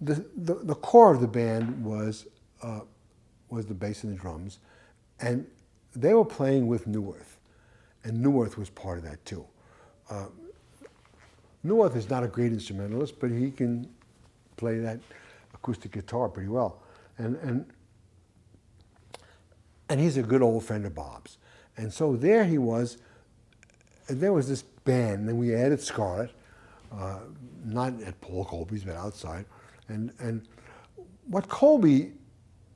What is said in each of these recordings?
the core of the band was the bass and the drums, and they were playing with Neuwirth, and Neuwirth was part of that too. Neuwirth is not a great instrumentalist, but he can play that acoustic guitar pretty well, and he's a good old friend of Bob's. And so there he was. There was this band, and we added Scarlett, not at Paul Colby's, but outside. And what Colby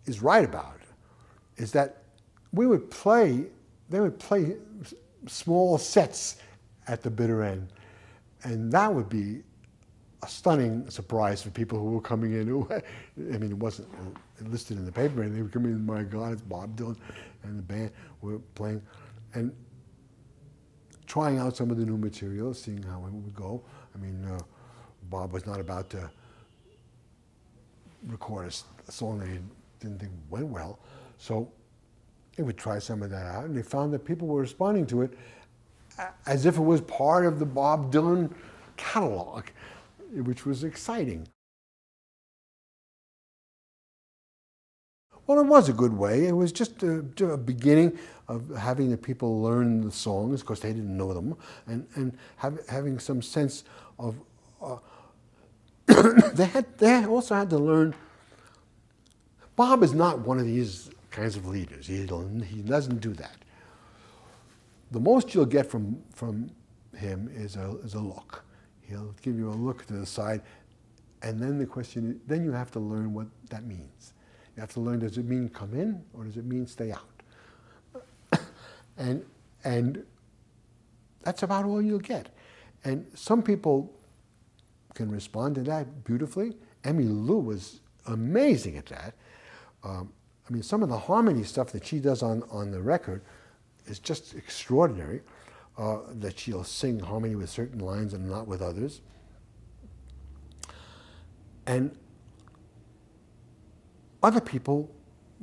is right about is that they would play small sets at the bitter end. And that would be a stunning surprise for people who were coming in. I mean, it wasn't listed in the paper, and they would come in, my God, it's Bob Dylan, and the band were playing, and trying out some of the new material, seeing how it would go. I mean, Bob was not about to record a song that he didn't think went well, so they would try some of that out, and they found that people were responding to it as if it was part of the Bob Dylan catalog, which was exciting. Well, it was a good way. It was just a beginning of having the people learn the songs, because they didn't know them, and having some sense of... they also had to learn... Bob is not one of these kinds of leaders. He doesn't do that. The most you'll get from him is a look. He'll give you a look to the side, and then the question is, then you have to learn what that means. You have to learn, does it mean come in, or does it mean stay out? and that's about all you'll get. And some people can respond to that beautifully. Emmylou Lou was amazing at that. I mean, some of the harmony stuff that she does on the record is just extraordinary, that she'll sing harmony with certain lines and not with others. And other people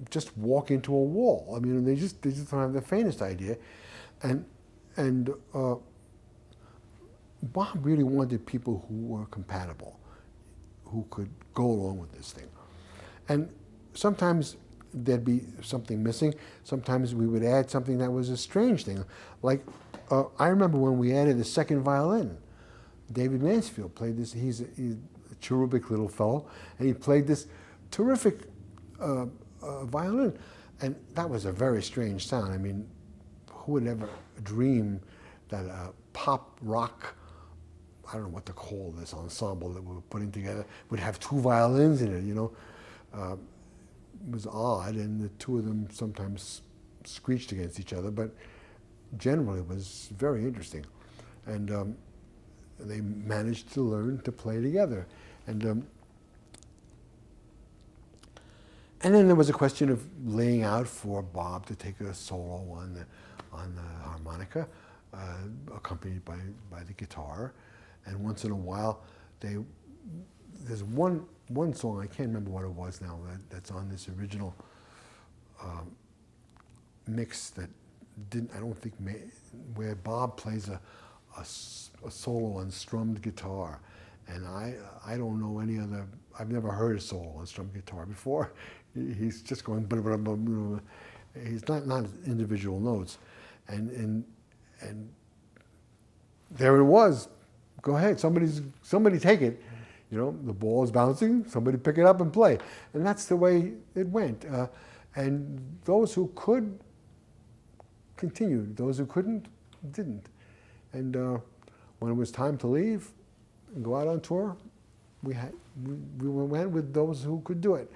just walk into a wall. I mean, they just don't have the faintest idea. And Bob really wanted people who were compatible, who could go along with this thing. And sometimes there'd be something missing. Sometimes we would add something that was a strange thing. Like, I remember when we added a second violin. David Mansfield played this. He's a cherubic little fellow, and he played this terrific violin. And that was a very strange sound. I mean, who would ever dream that a pop rock, I don't know what to call this ensemble that we were putting together, would have two violins in it, you know? It was odd, and the two of them sometimes screeched against each other, but generally it was very interesting. And they managed to learn to play together. And then there was a question of laying out for Bob to take a solo on the harmonica, accompanied by the guitar. And once in a while, there's one song, I can't remember what it was now, that's on this original mix that I don't think, where Bob plays a solo on strummed guitar. And I don't know any other, I've never heard a solo on strummed guitar before. He's just going, blah, blah, blah, blah. He's not individual notes. And there it was. Go ahead, somebody take it. You know, the ball is bouncing, somebody pick it up and play. And that's the way it went. And those who could continued. Those who couldn't, didn't. And when it was time to leave and go out on tour, we went with those who could do it.